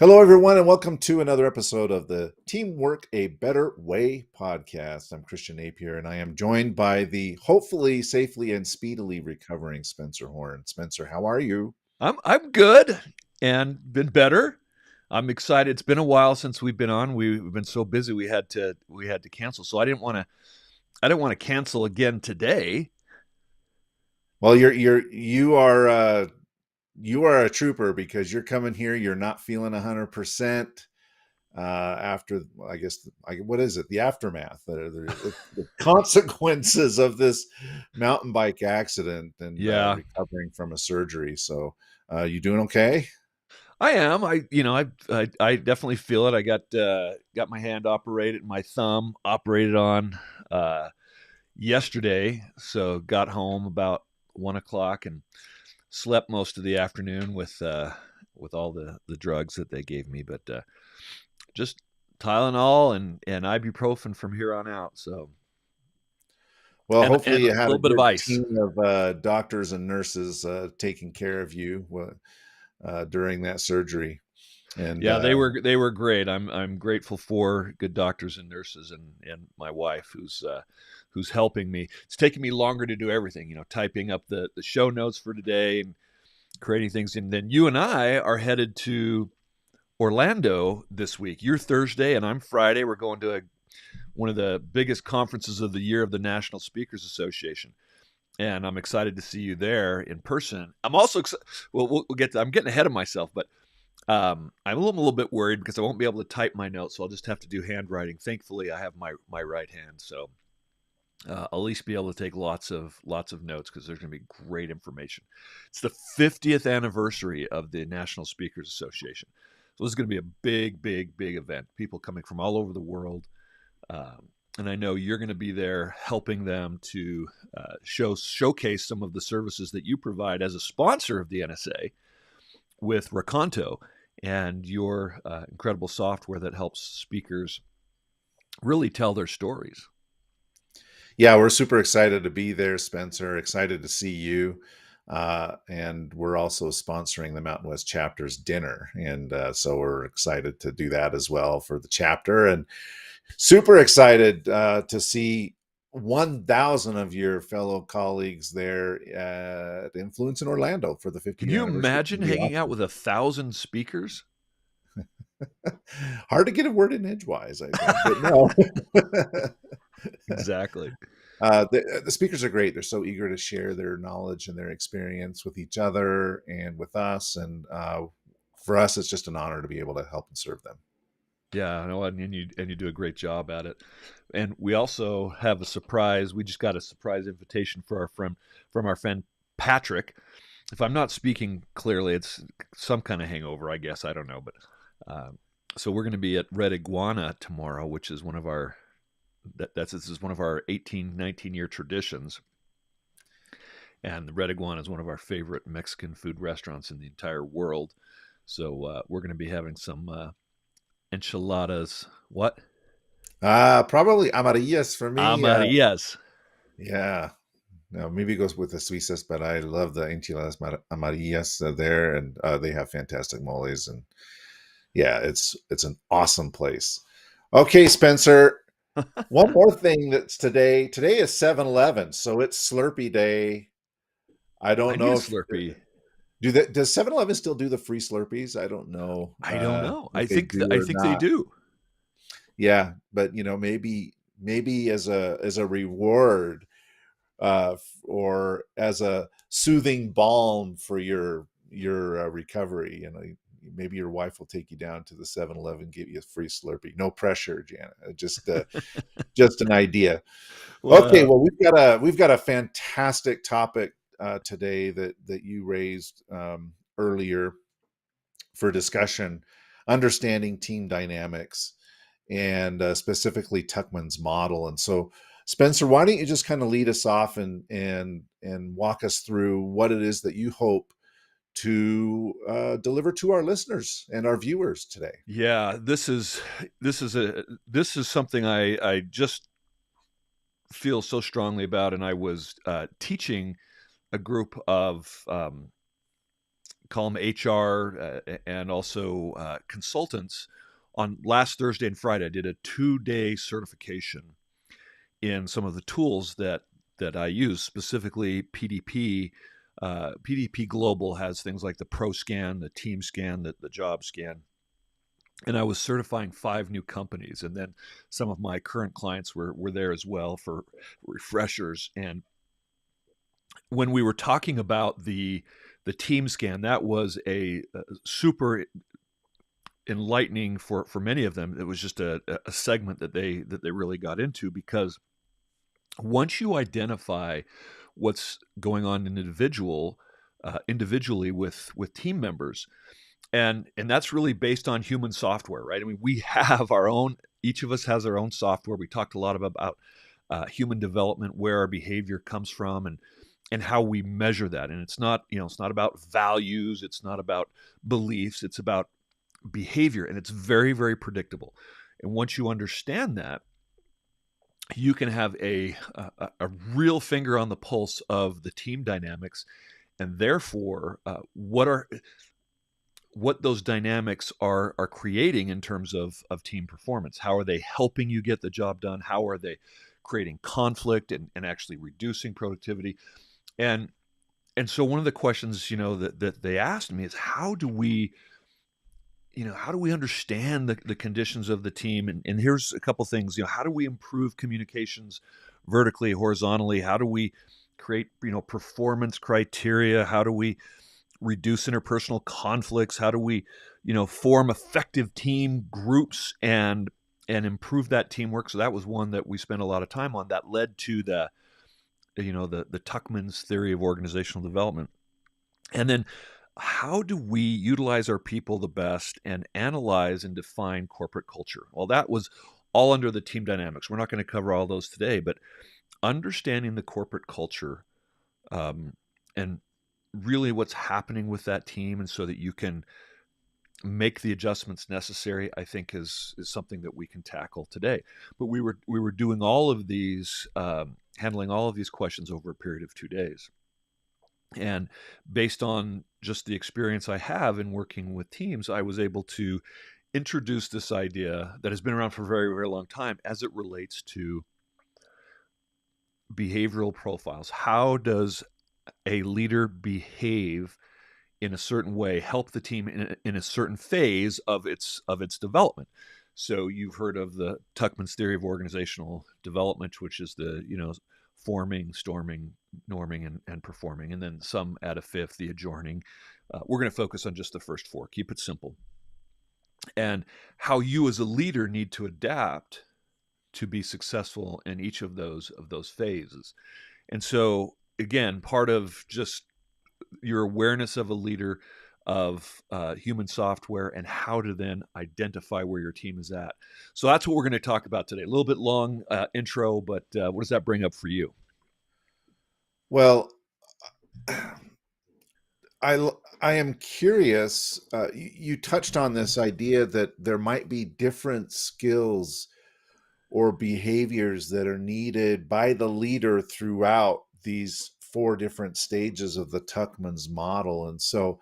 Hello, everyone, and welcome to another episode of the Teamwork a Better Way podcast. I'm Christian Napier, and I am joined by the hopefully safely and speedily recovering Spencer Horn. Spencer, how are you? I'm good and been better. I'm excited. It's been a while since we've been on. We've been so busy we had to cancel. So I didn't want to cancel again today. Well, you are a trooper because you're coming here. You're not feeling 100%. After, I guess, what is it? The aftermath, the consequences of this mountain bike accident and Yeah, recovering from a surgery. So, you doing okay? I am. I definitely feel it. I got my hand operated, my thumb operated on yesterday. So got home about 1 o'clock and slept most of the afternoon with all the drugs that they gave me, but just Tylenol and ibuprofen from here on out. So Well, and hopefully a you had a little bit of good ice. team of doctors and nurses taking care of you during that surgery. And Yeah, they were great. I'm grateful for good doctors and nurses and my wife who's helping me. It's taking me longer to do everything, typing up the show notes for today and creating things. And then you and I are headed to Orlando this week. You're Thursday and I'm Friday. We're going to one of the biggest conferences of the year of the National Speakers Association. And I'm excited to see you there in person. I'm also well, we'll get to, I'm getting ahead of myself, but I'm a little bit worried because I won't be able to type my notes, so I'll just have to do handwriting. Thankfully, I have my right hand, so I'll at least be able to take lots of notes because there's going to be great information. It's the 50th anniversary of the National Speakers Association, so this is going to be a big, big, big event. People coming from all over the world, and I know you're going to be there helping them to showcase some of the services that you provide as a sponsor of the NSA with Raconto and your incredible software that helps speakers really tell their stories. yeah, we're super excited to be there, Spencer. Excited to see you. And we're also sponsoring the Mountain West chapter's dinner. And so we're excited to do that as well for the chapter. And super excited to see 1,000 of your fellow colleagues there at Influence in Orlando for the Can 50th you anniversary. It's imagine gonna be hanging out awesome. with 1,000 speakers? Hard to get a word in edgewise, I think, but no. Exactly. The speakers are great. They're so eager to share their knowledge and their experience with each other and with us. And for us, it's just an honor to be able to help and serve them. Yeah, I know, and you do a great job at it. And we also have a surprise. We just got a surprise invitation for our friend Patrick. If I'm not speaking clearly, it's some kind of hangover, I guess. I don't know, but uh, so we're going to be at Red Iguana tomorrow, which is one of our this is one of our 18, 19-year traditions. And the Red Iguana is one of our favorite Mexican food restaurants in the entire world. So we're going to be having some enchiladas. What? Probably amarillas for me. Amarillas. Yeah. No, maybe it goes with the Suizas, but I love the enchiladas amarillas there, and they have fantastic moles. And yeah, it's an awesome place. Okay, Spencer. One more thing that's today. Today is 7-Eleven, so it's Slurpee Day. I I don't need know a if Slurpee. does 7-Eleven still do the free Slurpees? I don't know I don't know. if they do I or think they not. do. Yeah, but maybe as a reward or as a soothing balm for your recovery, maybe your wife will take you down to the 7-Eleven, give you a free Slurpee. No pressure, Janet. Just an idea. Okay, Well, well we've got a fantastic topic today that you raised earlier for discussion, understanding team dynamics and specifically Tuckman's model. And so, Spencer, why don't you just kind of lead us off and walk us through what it is that you hope to deliver to our listeners and our viewers today? yeah, this is something I just feel so strongly about, and I was teaching a group of call them HR, and also consultants. On last Thursday and Friday, I did a 2-day certification in some of the tools that I use, specifically PDP. PDP Global has things like the Pro Scan, the Team Scan, the Job Scan. And I was certifying 5 new companies. And then some of my current clients were there as well for refreshers. And when we were talking about the Team Scan, that was a super enlightening for many of them. It was just a segment that they really got into, because once you identify what's going on in individually with team members, and that's really based on human software, right? I mean, we have our own. Each of us has our own software. We talked a lot about human development, where our behavior comes from, and how we measure that. And it's not about values. It's not about beliefs. It's about behavior, and it's very, very predictable. And once you understand that, you can have a real finger on the pulse of the team dynamics, and therefore what those dynamics are creating in terms of team performance. How are they helping you get the job done? How are they creating conflict and actually reducing productivity? And so one of the questions that they asked me is, how do we understand the conditions of the team? And here's a couple things. How do we improve communications vertically, horizontally? How do we create performance criteria? How do we reduce interpersonal conflicts? How do we form effective team groups and improve that teamwork? So that was one that we spent a lot of time on. That led to the Tuckman's theory of organizational development. And then, how do we utilize our people the best and analyze and define corporate culture? Well, that was all under the team dynamics. We're not going to cover all those today, but understanding the corporate culture, and really what's happening with that team, and so that you can make the adjustments necessary, I think is something that we can tackle today. But we were doing all of these, handling all of these questions over a period of 2 days. And based on just the experience I have in working with teams, I was able to introduce this idea that has been around for a very, very long time as it relates to behavioral profiles. How does a leader behave in a certain way, help the team in a certain phase of its development? So you've heard of the Tuckman's theory of organizational development, which is the forming, storming, norming, and performing. And then some add a fifth, the adjourning. We're going to focus on just the first 4. Keep it simple. And how you as a leader need to adapt to be successful in each of those phases. And so, again, part of just your awareness of a leader, of human software, and how to then identify where your team is at. So that's what we're going to talk about today. A little bit long intro, but what does that bring up for you? Well, I am curious. You touched on this idea that there might be different skills or behaviors that are needed by the leader throughout these 4 different stages of the Tuckman's model. And so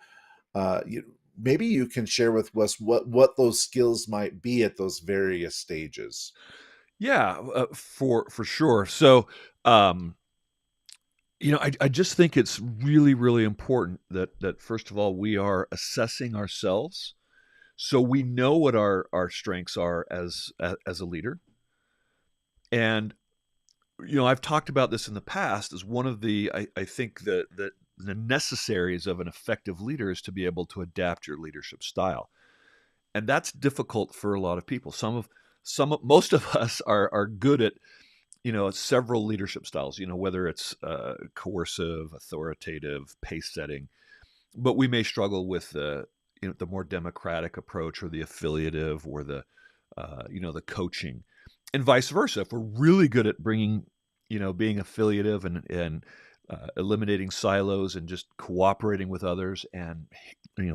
maybe you can share with us what those skills might be at those various stages. Yeah, for sure. So, I just think it's really, really important that first of all, we are assessing ourselves, so we know what our strengths are as a leader. And I've talked about this in the past as one of the I think the necessaries of an effective leader is to be able to adapt your leadership style. And that's difficult for a lot of people. Most of us are good at several leadership styles, whether it's coercive, authoritative, pace setting, but we may struggle with the more democratic approach, or the affiliative, or the the coaching, and vice versa. If we're really good at being affiliative and eliminating silos and just cooperating with others, and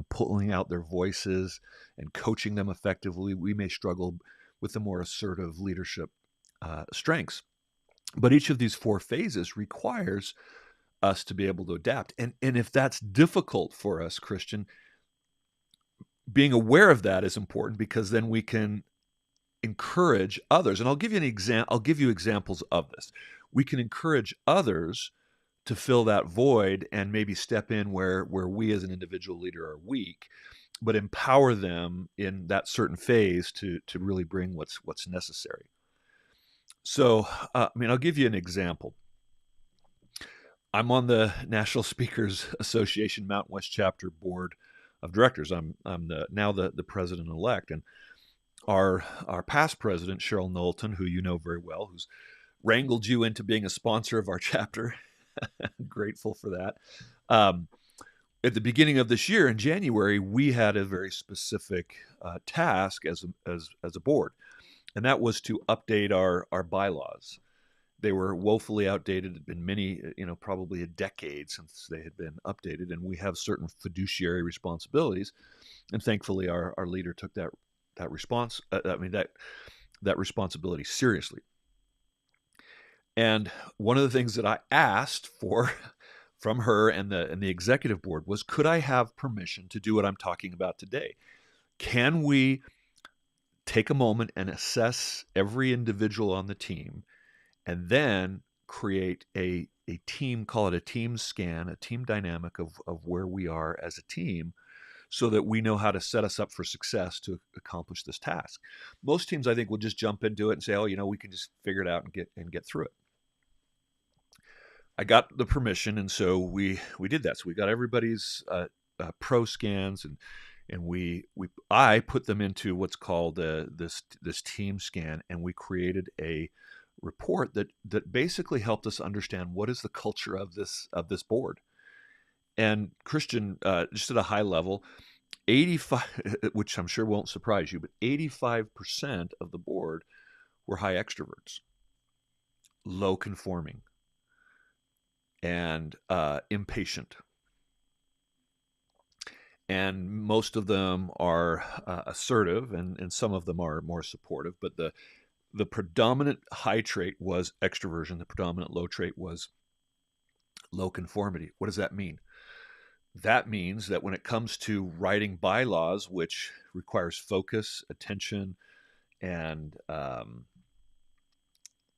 pulling out their voices and coaching them effectively, we may struggle with the more assertive leadership strengths. But each of these 4 phases requires us to be able to adapt. And if that's difficult for us, Christian, being aware of that is important, because then we can encourage others. And I'll give you an example. I'll give you examples of this. We can encourage others to fill that void and maybe step in where we as an individual leader are weak, but empower them in that certain phase to really bring what's necessary. So, I'll give you an example. I'm on the National Speakers Association Mountain West Chapter Board of Directors. I'm now the president-elect, and our past president, Cheryl Knowlton, who you know very well, who's wrangled you into being a sponsor of our chapter. Grateful for that. At the beginning of this year, in January, we had a very specific task as a board, and that was to update our bylaws. They were woefully outdated. It had been many, probably a decade since they had been updated, and we have certain fiduciary responsibilities. And thankfully, our leader took that responsibility seriously. And one of the things that I asked for from her and the executive board was, could I have permission to do what I'm talking about today? Can we take a moment and assess every individual on the team, and then create a team, call it a team scan, a team dynamic of where we are as a team, so that we know how to set us up for success to accomplish this task? Most teams, I think, will just jump into it and say, oh, we can just figure it out and get through it. I got the permission, and so we did that. So we got everybody's pro scans, and I put them into what's called this team scan, and we created a report that basically helped us understand what is the culture of this board. And Christian, just at a high level, 85, which I'm sure won't surprise you, but 85% of the board were high extroverts, low conforming, and impatient. And most of them are assertive, and some of them are more supportive. But the predominant high trait was extroversion. The predominant low trait was low conformity. What does that mean? That means that when it comes to writing bylaws, which requires focus, attention, and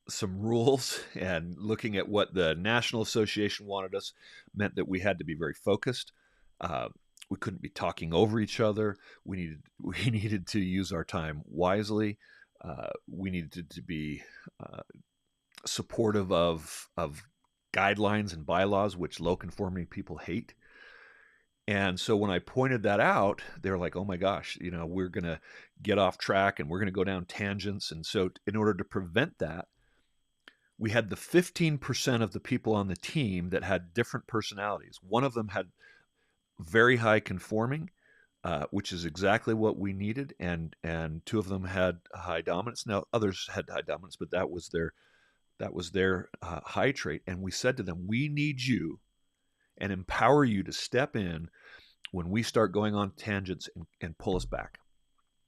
some rules, and looking at what the National Association wanted us, meant that we had to be very focused. We couldn't be talking over each other. We needed to use our time wisely. We needed to be supportive of guidelines and bylaws, which low conforming people hate. And so when I pointed that out, they're like, oh my gosh, we're going to get off track and we're going to go down tangents. And so in order to prevent that, we had the 15% of the people on the team that had different personalities. One of them had very high conforming, which is exactly what we needed, and two of them had high dominance. Now others had high dominance, but that was their high trait. And we said to them, we need you and empower you to step in when we start going on tangents and pull us back.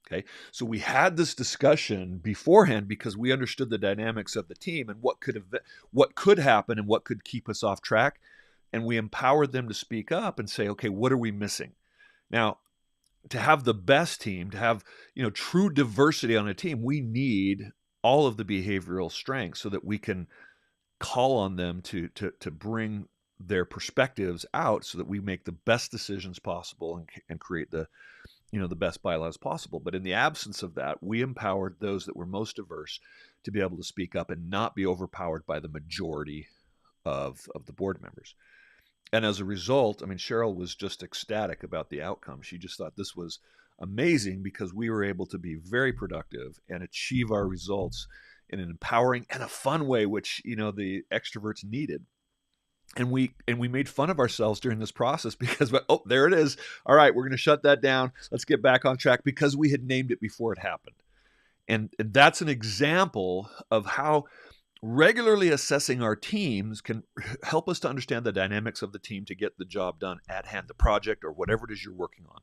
Okay, so we had this discussion beforehand because we understood the dynamics of the team and what could happen and what could keep us off track, and we empowered them to speak up and say, okay, what are we missing? Now, to have the best team, to have true diversity on a team, we need all of the behavioral strengths so that we can call on them to bring their perspectives out, so that we make the best decisions possible and create the best bylaws possible. But in the absence of that, we empowered those that were most diverse to be able to speak up and not be overpowered by the majority of the board members. And as a result, Cheryl was just ecstatic about the outcome. She just thought this was amazing because we were able to be very productive and achieve our results in an empowering and a fun way, which the extroverts needed. And we made fun of ourselves during this process because, oh, there it is. All right, we're going to shut that down. Let's get back on track, because we had named it before it happened. And that's an example of how regularly assessing our teams can help us to understand the dynamics of the team to get the job done at hand, the project or whatever it is you're working on.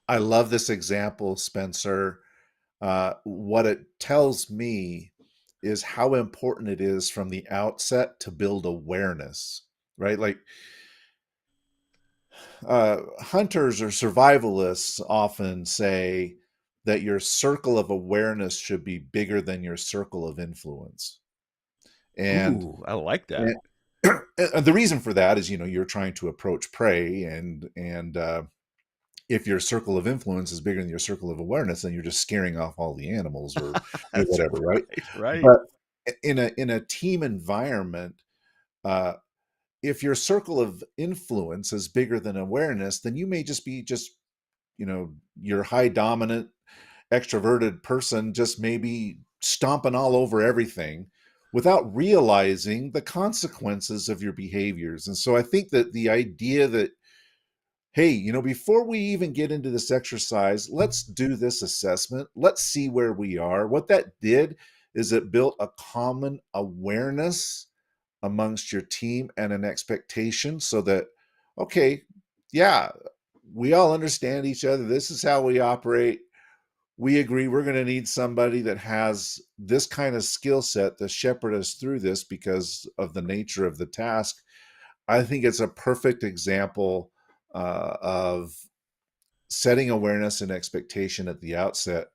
I love this example, Spencer. What it tells me is how important it is from the outset to build awareness, right? Like hunters or survivalists often say that your circle of awareness should be bigger than your circle of influence. And, Ooh, I like that. and the reason for that is, you're trying to approach prey, and if your circle of influence is bigger than your circle of awareness, then you're just scaring off all the animals or That's whatever, right? right. But in a team environment, uh, if your circle of influence is bigger than awareness, then you may just be your high dominant extroverted person just maybe stomping all over everything without realizing the consequences of your behaviors. And so I think that the idea that, hey, before we even get into this exercise, let's do this assessment. Let's see where we are. What that did is it built a common awareness amongst your team and an expectation so that, okay, yeah, we all understand each other. This is how we operate. We agree we're going to need somebody that has this kind of skill set to shepherd us through this because of the nature of the task. I think it's a perfect example of setting awareness and expectation at the outset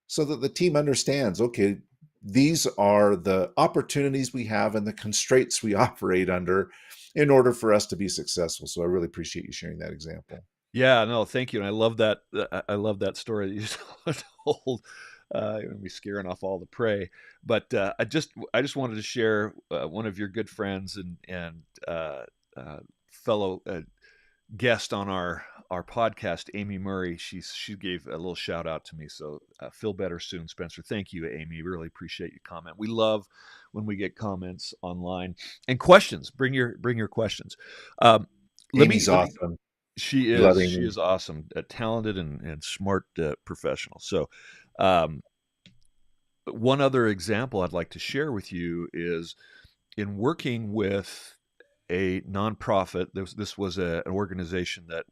so that the team understands, okay, these are the opportunities we have and the constraints we operate under in order for us to be successful. So I really appreciate you sharing that example. Yeah, no, thank you. And I love that. I love that story that you told. Me scaring off all the prey, but I just wanted to share one of your good friends and uh, fellow guest on our podcast, Amy Murray. She gave a little shout out to me. So feel better soon, Spencer. Thank you, Amy. Really appreciate your comment. We love when we get comments online and questions. Bring your questions. Um, let me Amy's let me awesome. She We love is. She Amy. is awesome, a talented and smart professional. So, um, one other example I'd like to share with you is in working with a nonprofit. This was an organization that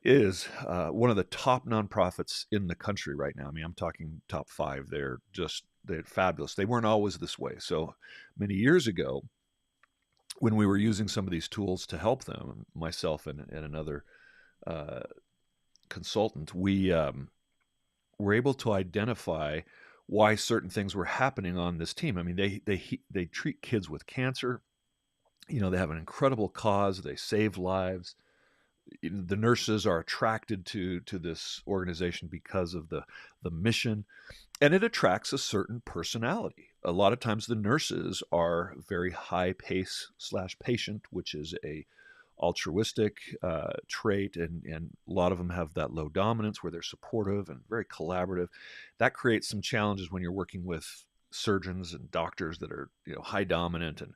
is one of the top nonprofits in the country right now. I mean, I'm talking top five. They're fabulous. They weren't always this way. So many years ago, when we were using some of these tools to help them, myself and another uh, consultant, we were able to identify why certain things were happening on this team. I mean, they treat kids with cancer. They have an incredible cause. They save lives. The nurses are attracted to this organization because of the mission, and it attracts a certain personality. A lot of times, the nurses are very high pace / patient, which is a altruistic trait, and a lot of them have that low dominance where they're supportive and very collaborative. That creates some challenges when you're working with surgeons and doctors that are high dominant and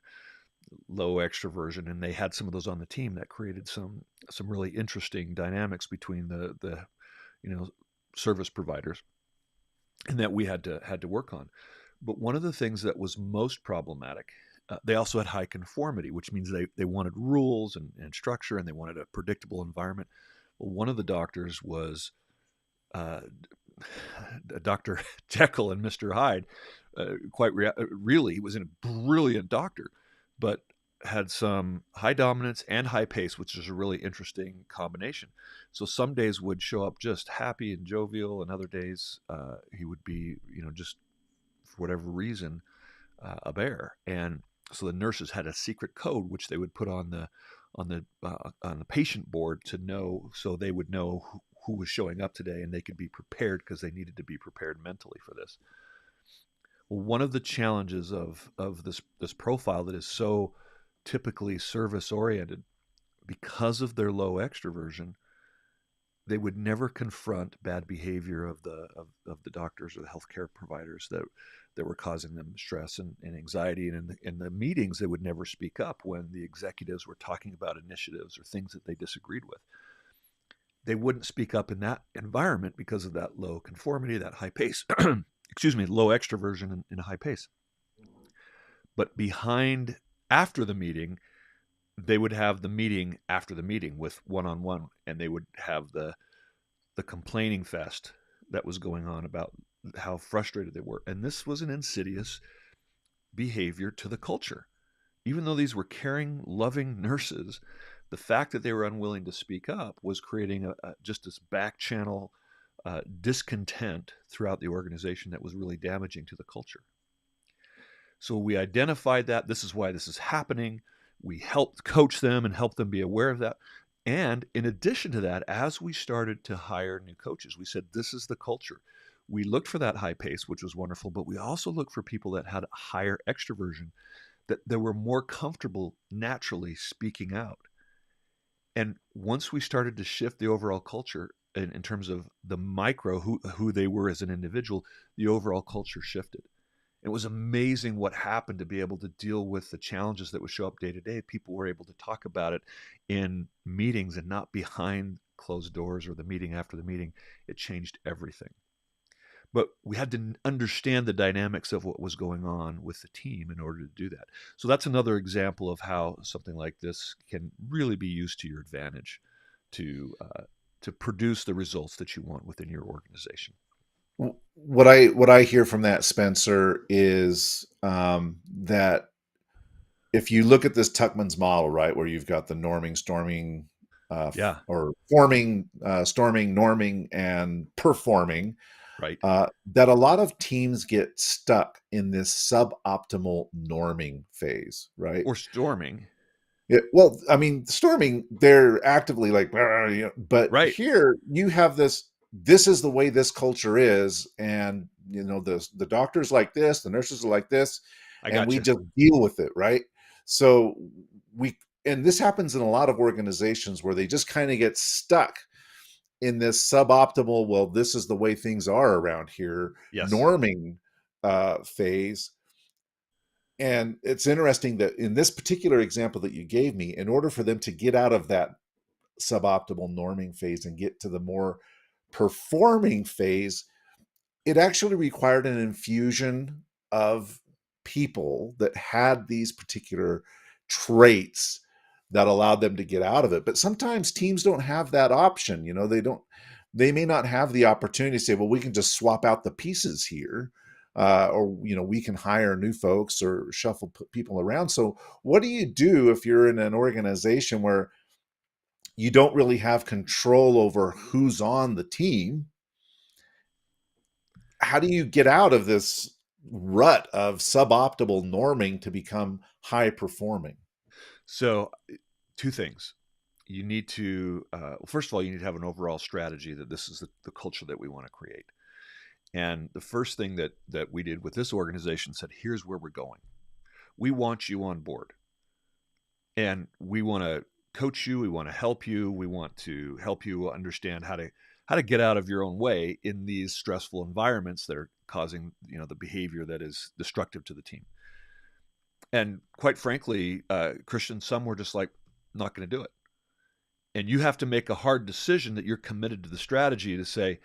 low extroversion, and they had some of those on the team. That created some really interesting dynamics between the you know service providers, and that we had to work on. But one of the things that was most problematic, they also had high conformity, which means they wanted rules and structure, and they wanted a predictable environment. Well, one of the doctors was uh, Dr. Jekyll and Mr. Hyde. Really, he was a brilliant doctor, but had some high dominance and high pace, which is a really interesting combination. So some days would show up just happy and jovial, and other days he would be, just for whatever reason, a bear. And so the nurses had a secret code which they would put on the patient board to know, so they would know who was showing up today, and they could be prepared because they needed to be prepared mentally for this. Well, one of the challenges of this profile that is so typically service oriented, because of their low extroversion, they would never confront bad behavior of the doctors or the healthcare providers that were causing them stress and anxiety. And in the meetings, they would never speak up when the executives were talking about initiatives or things that they disagreed with. They wouldn't speak up in that environment because of that low conformity, that high pace, excuse me, low extroversion and high pace. But after the meeting, they would have the meeting after the meeting with one-on-one, and they would have the complaining fest that was going on about how frustrated they were. And this was an insidious behavior to the culture. Even though these were caring, loving nurses, the fact that they were unwilling to speak up was creating just this back channel discontent throughout the organization that was really damaging to the culture. So we identified that this is why this is happening. We helped coach them and help them be aware of that. And in addition to that, as we started to hire new coaches, we said, this is the culture. We looked for that high pace, which was wonderful, but we also looked for people that had higher extroversion, that were more comfortable naturally speaking out. And once we started to shift the overall culture in terms of the micro, who they were as an individual, the overall culture shifted. It was amazing what happened to be able to deal with the challenges that would show up day to day. People were able to talk about it in meetings and not behind closed doors or the meeting after the meeting. It changed everything. But we had to understand the dynamics of what was going on with the team in order to do that. So that's another example of how something like this can really be used to your advantage to produce the results that you want within your organization. What I hear from that, Spencer, is that if you look at this Tuckman's model, right, where you've got the norming, storming, Yeah, or forming, storming, norming, and performing, right. that a lot of teams get stuck in this suboptimal norming phase, right? Or storming. Yeah, well, I mean, storming, they're actively like, "Brr," you know, but Right. here you have this. This is the way this culture is, and you know, the doctors like this, the nurses are like this, I and got we you. just deal with it, right? So we, and this happens in a lot of organizations where they just kind of get stuck in this suboptimal. Well, this is the way things are around here, Yes. norming phase. And it's interesting that in this particular example that you gave me, in order for them to get out of that suboptimal norming phase and get to the more performing phase, it actually required an infusion of people that had these particular traits that allowed them to get out of it. But sometimes teams don't have that option. You know, they may not have the opportunity to say, well, we can just swap out the pieces here. Or you know, we can hire new folks or shuffle people around. So what do you do if you're in an organization where you don't really have control over who's on the team? How do you get out of this rut of suboptimal norming to become high performing? So, two things. You need to, first of all, you need to have an overall strategy that this is the culture that we want to create. And the first thing that we did with this organization said, here's where we're going. We want you on board, and we want to coach you. We want to help you. We want to help you understand how to get out of your own way in these stressful environments that are causing the behavior that is destructive to the team. And quite frankly, Christian, some were just like, not going to do it. And you have to make a hard decision that you're committed to the strategy to say,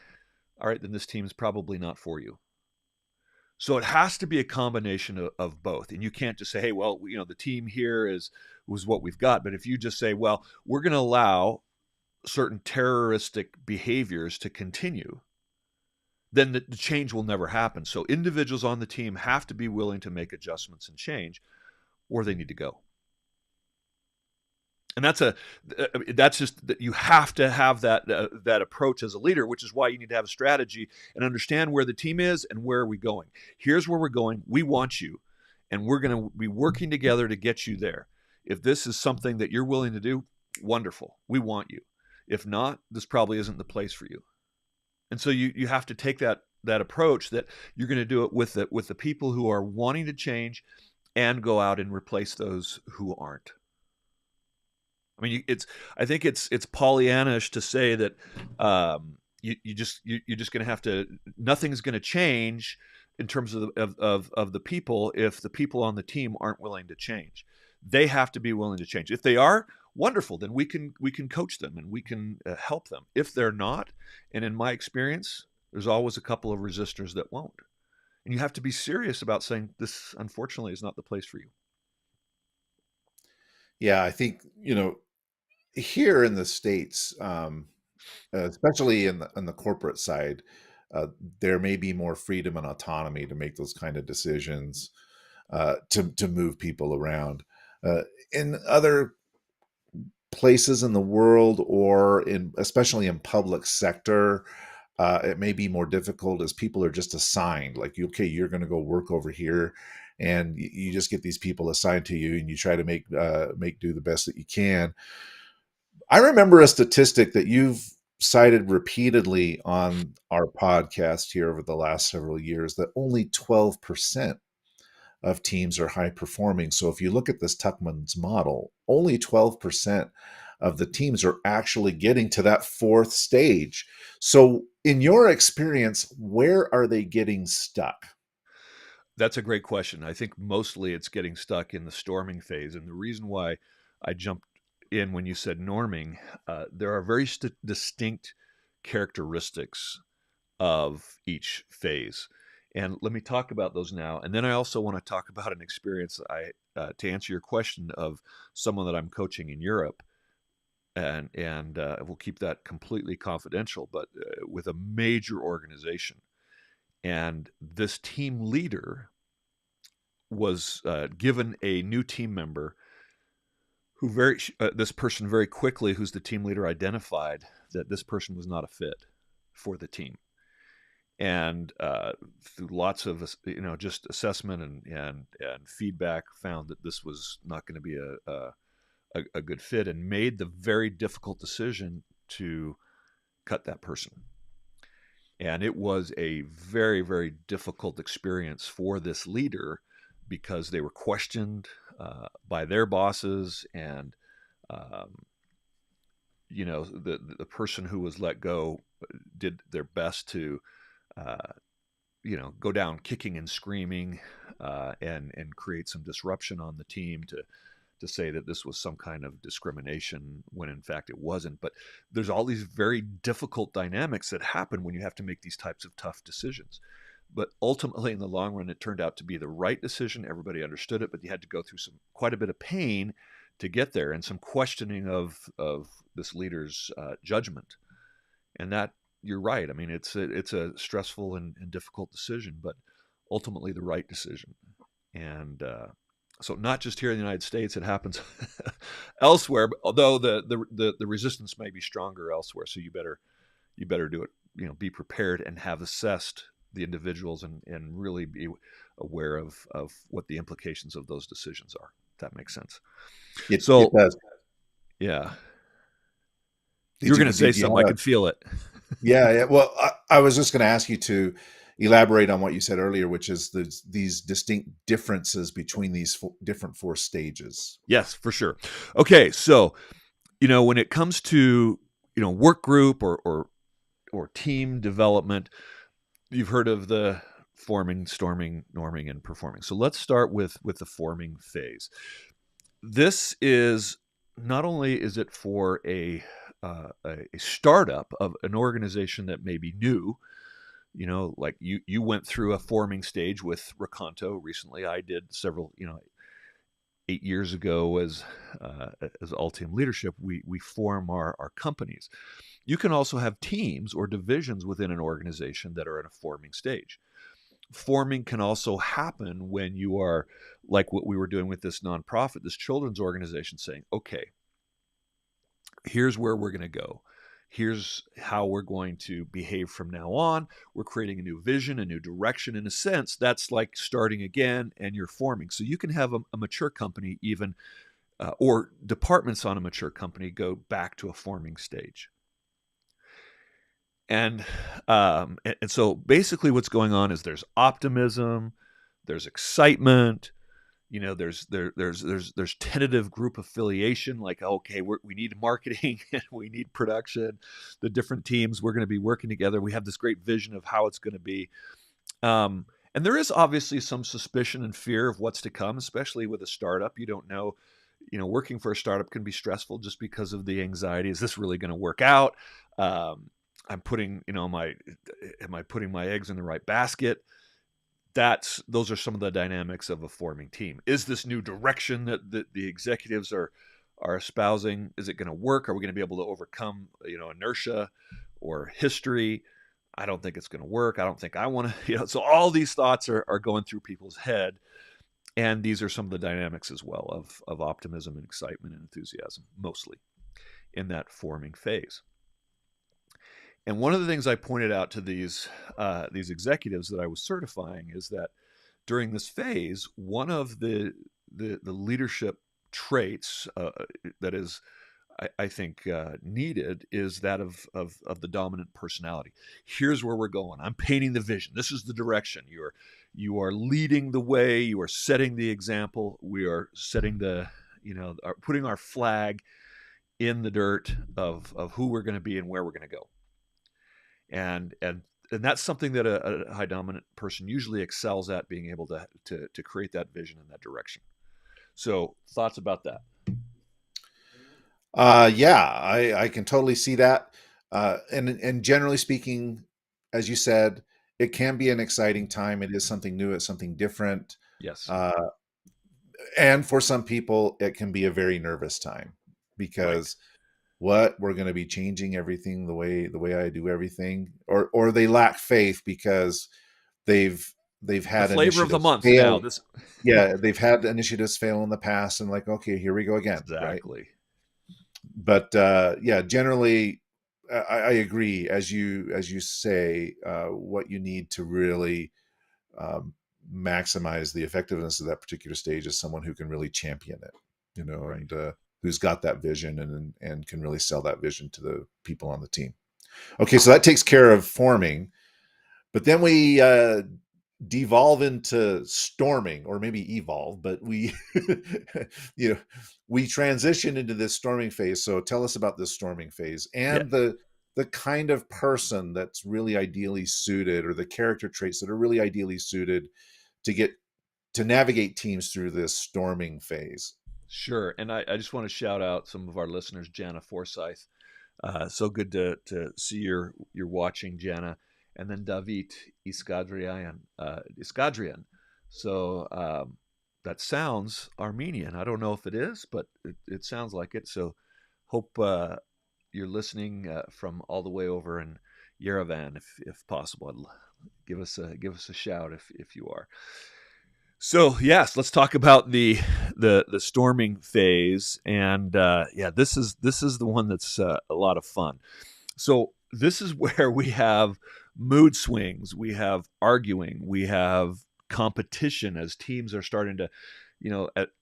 all right, then this team's probably not for you. So it has to be a combination of both. And you can't just say, hey, well, the team here was what we've got. But if you just say, well, we're going to allow certain terroristic behaviors to continue, then the change will never happen. So individuals on the team have to be willing to make adjustments and change, or they need to go. And that's just that you have to have that approach as a leader, which is why you need to have a strategy and understand where the team is and where are we going. Here's where we're going. We want you, and we're going to be working together to get you there. If this is something that you're willing to do, wonderful. We want you. If not, this probably isn't the place for you. And so you have to take that approach that you're going to do it with the people who are wanting to change, and go out and replace those who aren't. I mean, I think it's Pollyannish to say that you're just going to have to. Nothing's going to change in terms of the people if the people on the team aren't willing to change. They have to be willing to change. If they are, wonderful. Then we can coach them and we can help them. If they're not, and in my experience, there's always a couple of resistors that won't. And you have to be serious about saying this. Unfortunately, is not the place for you. Yeah, I think, you know, here in the States, especially in the corporate side, uh, there may be more freedom and autonomy to make those kind of decisions, to move people around. In other places in the world, or in especially in public sector, it may be more difficult as people are just assigned, like, okay, you're going to go work over here, and you just get these people assigned to you, and you try to make do the best that you can. I remember a statistic that you've cited repeatedly on our podcast here over the last several years, that only 12% of teams are high performing. So if you look at this Tuckman's model, only 12% of the teams are actually getting to that fourth stage. So in your experience, where are they getting stuck? That's a great question. I think mostly it's getting stuck in the storming phase. And the reason why I jumped in when you said norming, there are very distinct characteristics of each phase. And let me talk about those now. And then I also want to talk about an experience to answer your question, of someone that I'm coaching in Europe. And we'll keep that completely confidential, but with a major organization. And this team leader was given a new team member who this person very quickly, who's the team leader, identified that this person was not a fit for the team. And through lots of just assessment and feedback, found that this was not going to be a good fit, and made the very difficult decision to cut that person. And it was a very, very difficult experience for this leader, because they were questioned by their bosses, and the person who was let go did their best to go down kicking and screaming, and create some disruption on the team, to say that this was some kind of discrimination, when in fact it wasn't. But there's all these very difficult dynamics that happen when you have to make these types of tough decisions. But ultimately, in the long run, it turned out to be the right decision. Everybody understood it, but you had to go through quite a bit of pain to get there, and some questioning of this leader's judgment. And that, you're right. I mean, it's a stressful and difficult decision, but ultimately the right decision. And so not just here in the United States, it happens elsewhere. Although the resistance may be stronger elsewhere, so you better do it. Be prepared and have assessed the individuals, and really be aware of what the implications of those decisions are. If that makes sense. It does. Yeah. You were going to say something. I could feel it. Yeah. Well, I was just going to ask you to elaborate on what you said earlier, which is these distinct differences between these different four stages. Yes, for sure. Okay. So, when it comes to, work group or team development, you've heard of the forming, storming, norming, and performing. So let's start with the forming phase. This is not only is it for a startup of an organization that may be new, like you went through a forming stage with Raconto recently. I did several, 8 years ago as Altium Leadership. We form our companies. You can also have teams or divisions within an organization that are in a forming stage. Forming can also happen when you are, like what we were doing with this nonprofit, this children's organization, saying, okay, here's where we're going to go. Here's how we're going to behave from now on. We're creating a new vision, a new direction. In a sense, that's like starting again, and you're forming. So you can have a mature company even, or departments on a mature company go back to a forming stage. And so basically what's going on is there's optimism, there's excitement, there's tentative group affiliation, like, okay, we need marketing and we need production. The different teams, we're going to be working together. We have this great vision of how it's going to be. And there is obviously some suspicion and fear of what's to come, especially with a startup. You don't know, working for a startup can be stressful just because of the anxiety. Is this really going to work out? I'm putting, am I putting my eggs in the right basket? Those are some of the dynamics of a forming team. Is this new direction that the executives are espousing, is it going to work? Are we going to be able to overcome, inertia or history? I don't think it's going to work. I don't think I want to, so all these thoughts are going through people's head. And these are some of the dynamics as well of optimism and excitement and enthusiasm, mostly in that forming phase. And one of the things I pointed out to these executives that I was certifying is that during this phase, one of the leadership traits that is, I think, needed is that of the dominant personality. Here's where we're going. I'm painting the vision. This is the direction. You are leading the way. You are setting the example. We are setting putting our flag in the dirt of who we're going to be and where we're going to go. And that's something that a high dominant person usually excels at, being able to create that vision in that direction. So, thoughts about that? Yeah, I can totally see that. And generally speaking, as you said, it can be an exciting time. It is something new. It's something different. Yes. And for some people, it can be a very nervous time Right. because what, we're going to be changing everything the way I do everything, or they lack faith because they've The had flavor of the initiatives month now. fail. This Yeah, they've had initiatives fail in the past, and like, okay, here we go again, right? exactly. But yeah, generally, I agree. As you say, what you need to really um, maximize the effectiveness of that particular stage is someone who can really champion it, Right. and who's got that vision and can really sell that vision to the people on the team. Okay, so that takes care of forming, but then we devolve into storming, or maybe evolve, but we we transition into this storming phase. So tell us about this storming phase Yeah. and the kind of person that's really ideally suited, or the character traits that are really ideally suited to get to navigate teams through this storming phase. Sure. And I just want to shout out some of our listeners, Jana Forsyth. So good to see you're watching, Jana, and then David Iskadrian. So that sounds Armenian. I don't know if it is, but it sounds like it. So hope you're listening from all the way over in Yerevan, if possible. Give us a shout if you are. So yes, let's talk about the storming phase, and yeah, this is the one that's a lot of fun. So this is where we have mood swings, we have arguing, we have competition as teams are starting to,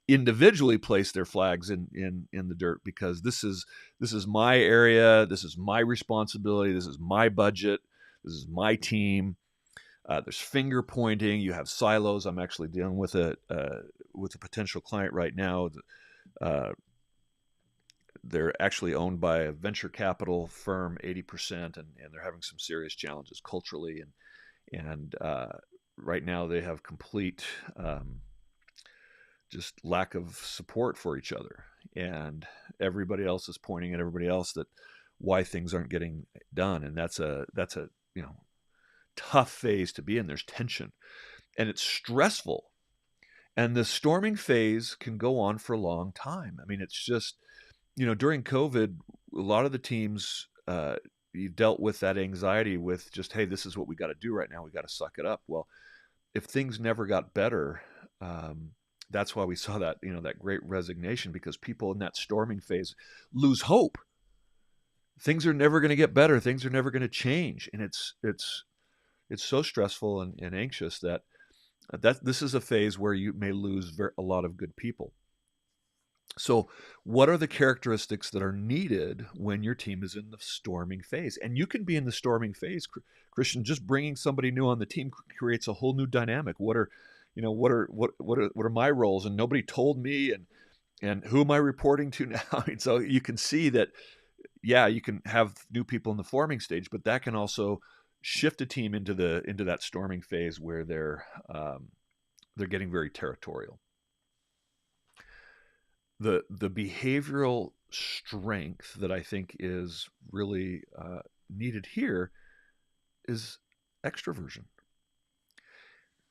individually place their flags in the dirt, because this is my area, this is my responsibility, this is my budget, this is my team. There's finger pointing. You have silos. I'm actually dealing with a potential client right now. Uh, they're actually owned by a venture capital firm, 80%, and they're having some serious challenges culturally, and right now they have complete just lack of support for each other, and everybody else is pointing at everybody else that why things aren't getting done, and that's a tough phase to be in. There's tension and it's stressful. And the storming phase can go on for a long time. I mean, it's just, during COVID, a lot of the teams, you dealt with that anxiety with just, hey, this is what we got to do right now. We got to suck it up. Well, if things never got better, that's why we saw that, that great resignation, because people in that storming phase lose hope. Things are never going to get better. Things are never going to change. And it's so stressful and anxious that this is a phase where you may lose a lot of good people. So, what are the characteristics that are needed when your team is in the storming phase? And you can be in the storming phase, Christian. Just bringing somebody new on the team creates a whole new dynamic. What are my roles? And nobody told me, and who am I reporting to now? I mean, so you can see that, yeah, you can have new people in the forming stage, but that can also shift a team into that storming phase where they're getting very territorial. The behavioral strength that I think is really needed here is extroversion.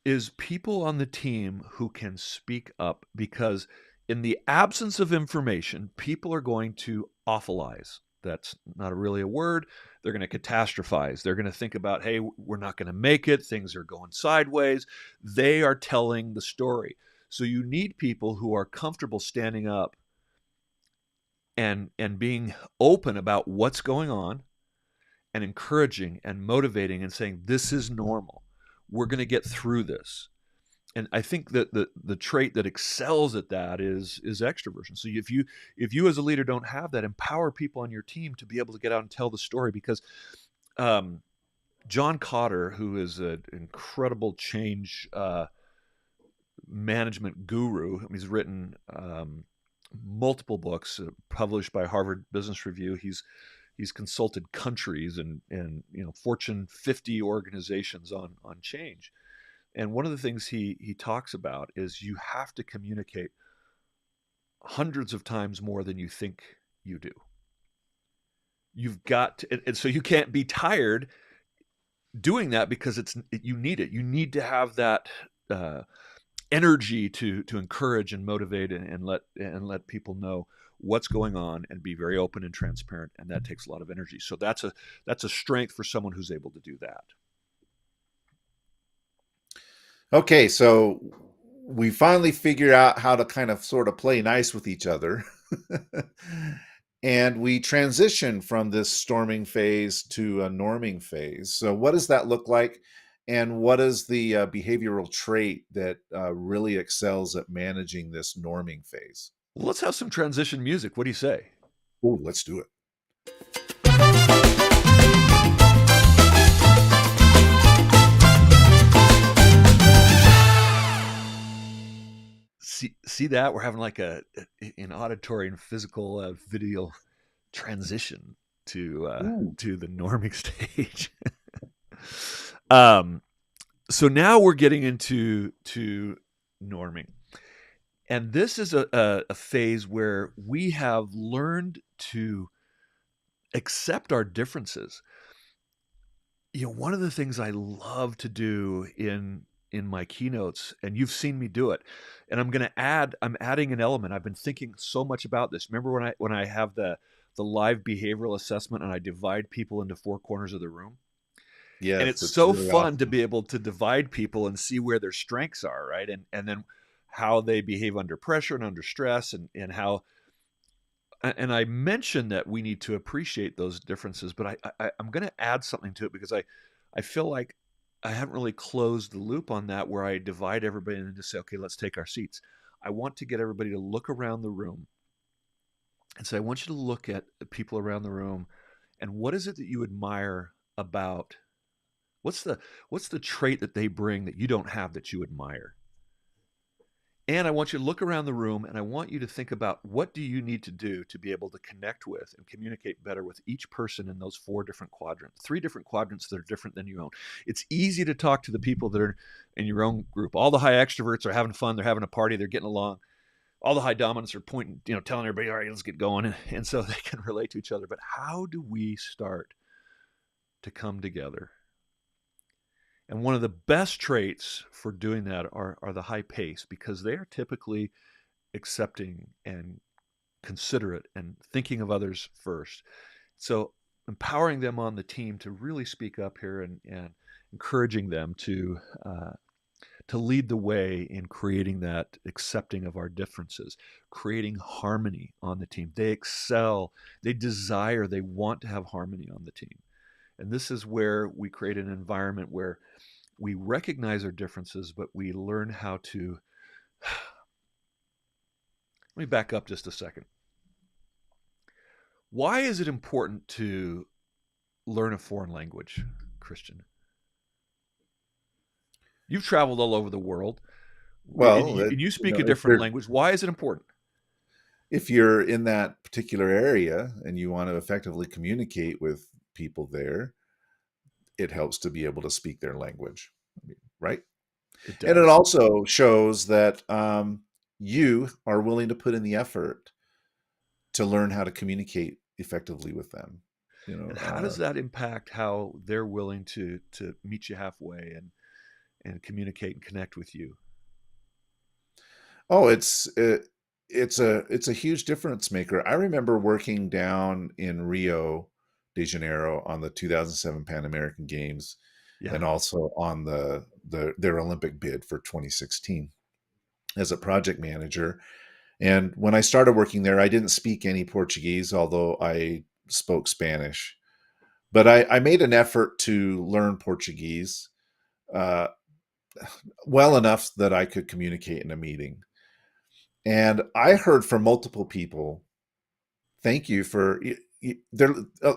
Is people on the team who can speak up, because in the absence of information, people are going to awfulize. That's not really a word. They're going to catastrophize. They're going to think about, hey, we're not going to make it. Things are going sideways. They are telling the story. So you need people who are comfortable standing up and being open about what's going on and encouraging and motivating and saying, this is normal. We're going to get through this. And I think that the trait that excels at that is extroversion. So if you as a leader don't have that, empower people on your team to be able to get out and tell the story. Because John Cotter, who is an incredible change management guru, he's written multiple books published by Harvard Business Review. He's consulted countries and Fortune 50 organizations on change. And one of the things he talks about is you have to communicate hundreds of times more than you think you do. You've got to, and so you can't be tired doing that because you need it. You need to have that energy to encourage and motivate and let people know what's going on and be very open and transparent. And that takes a lot of energy. So that's a strength for someone who's able to do that. Okay, so we finally figured out how to kind of sort of play nice with each other. And we transition from this storming phase to a norming phase. So what does that look like? And what is the behavioral trait that really excels at managing this norming phase? Well, let's have some transition music. What do you say? Oh, let's do it. See that? We're having like an auditory and physical video transition to the norming stage. So now we're getting into norming. And this is a phase where we have learned to accept our differences. One of the things I love to do in my keynotes, and you've seen me do it, and I'm adding an element. I've been thinking so much about this. Remember when I have the live behavioral assessment and I divide people into 4 corners of the room? Yeah, and it's so really fun awesome to be able to divide people and see where their strengths are, right? And then how they behave under pressure and under stress, and how. And I mentioned that we need to appreciate those differences, but I'm going to add something to it because I feel like I haven't really closed the loop on that, where I divide everybody and just say, okay, let's take our seats. I want to get everybody to look around the room and say, I want you to look at the people around the room, and what is it that you admire about, what's the trait that they bring that you don't have that you admire? And I want you to look around the room, and I want you to think about, what do you need to do to be able to connect with and communicate better with each person in those 4 different quadrants, 3 different quadrants that are different than your own. It's easy to talk to the people that are in your own group. All the high extroverts are having fun. They're having a party. They're getting along. All the high dominants are pointing, telling everybody, all right, let's get going. And so they can relate to each other. But how do we start to come together? And one of the best traits for doing that are the high pace, because they are typically accepting and considerate and thinking of others first. So empowering them on the team to really speak up here and encouraging them to lead the way in creating that accepting of our differences, creating harmony on the team. They excel, they desire, they want to have harmony on the team. And this is where we create an environment where we recognize our differences, but we learn how to. Let me back up just a second. Why is it important to learn a foreign language, Christian? You've traveled all over the world. Well, and you speak a different language. Why is it important? If you're in that particular area and you want to effectively communicate with people there, it helps to be able to speak their language, right? And it also shows that you are willing to put in the effort to learn how to communicate effectively with them. And how does that impact how they're willing to meet you halfway and communicate and connect with you? Oh, it's a huge difference maker. I remember working down in Rio de Janeiro on the 2007 Pan American Games, and Yeah. also on their Olympic bid for 2016 as a project manager. And when I started working there, I didn't speak any Portuguese, although I spoke Spanish. But I made an effort to learn Portuguese uh, well enough that I could communicate in a meeting. And I heard from multiple people, thank you for there.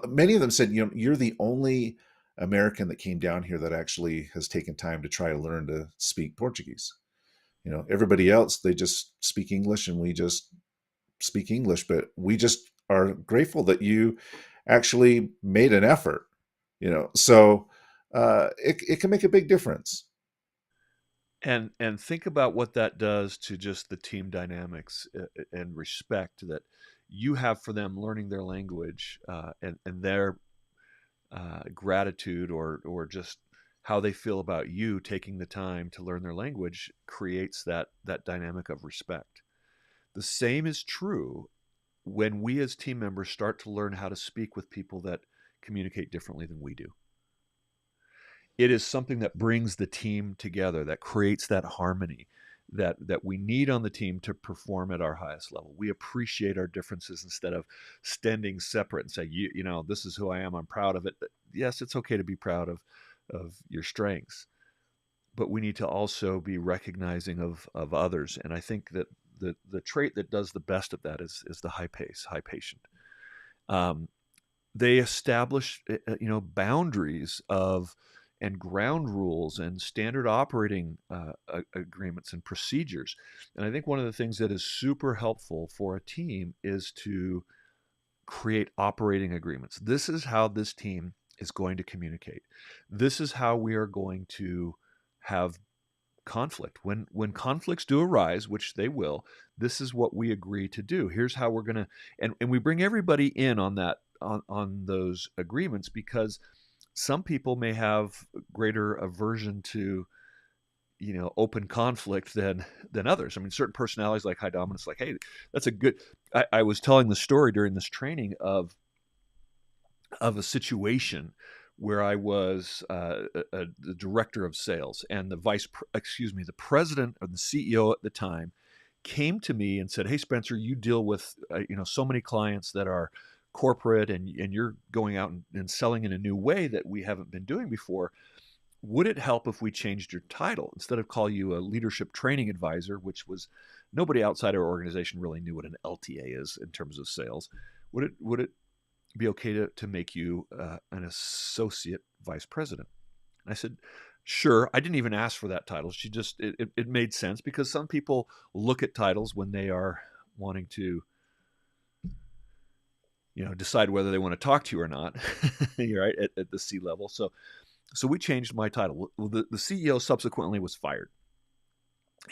Many of them said, you're the only American that came down here that actually has taken time to try to learn to speak Portuguese. Everybody else, they just speak English and we just speak English, but we just are grateful that you actually made an effort, so it can make a big difference. And think about what that does to just the team dynamics and respect that you have for them learning their language, and their gratitude, or just how they feel about you taking the time to learn their language creates that dynamic of respect. The same is true when we as team members start to learn how to speak with people that communicate differently than we do. It is something that brings the team together, that creates that harmony that we need on the team to perform at our highest level. We appreciate our differences instead of standing separate and say, this is who I am, I'm proud of it. Yes, it's okay to be proud of your strengths, but we need to also be recognizing of others. And I think that the trait that does the best of that is the high pace, high patient. They establish boundaries of and ground rules and standard operating agreements and procedures. And I think one of the things that is super helpful for a team is to create operating agreements. This is how this team is going to communicate. This is how we are going to have conflict. When conflicts do arise, which they will, this is what we agree to do. Here's how we're going to, and we bring everybody in on that, on those agreements, because some people may have greater aversion to open conflict than others. I mean, certain personalities like high dominance, like, hey, that's a good. I was telling the story during this training of a situation where I was the director of sales, and the president or the CEO at the time came to me and said, "Hey, Spencer, you deal with so many clients that are corporate, and you're going out and selling in a new way that we haven't been doing before. Would it help if we changed your title? Instead of call you a leadership training advisor, which was nobody outside our organization really knew what an LTA is in terms of sales. Would it be okay to make you an associate vice president?" And I said, sure. I didn't even ask for that title. It made sense, because some people look at titles when they are wanting to decide whether they want to talk to you or not. You're right, at the C level. So we changed my title. Well, the CEO subsequently was fired,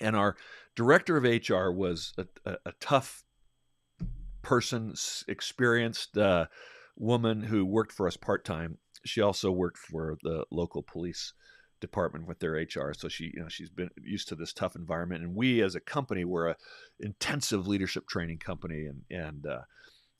and our director of HR was a tough person, experienced woman who worked for us part-time. She also worked for the local police department with their HR. So she's been used to this tough environment. And we as a company were a intensive leadership training company. And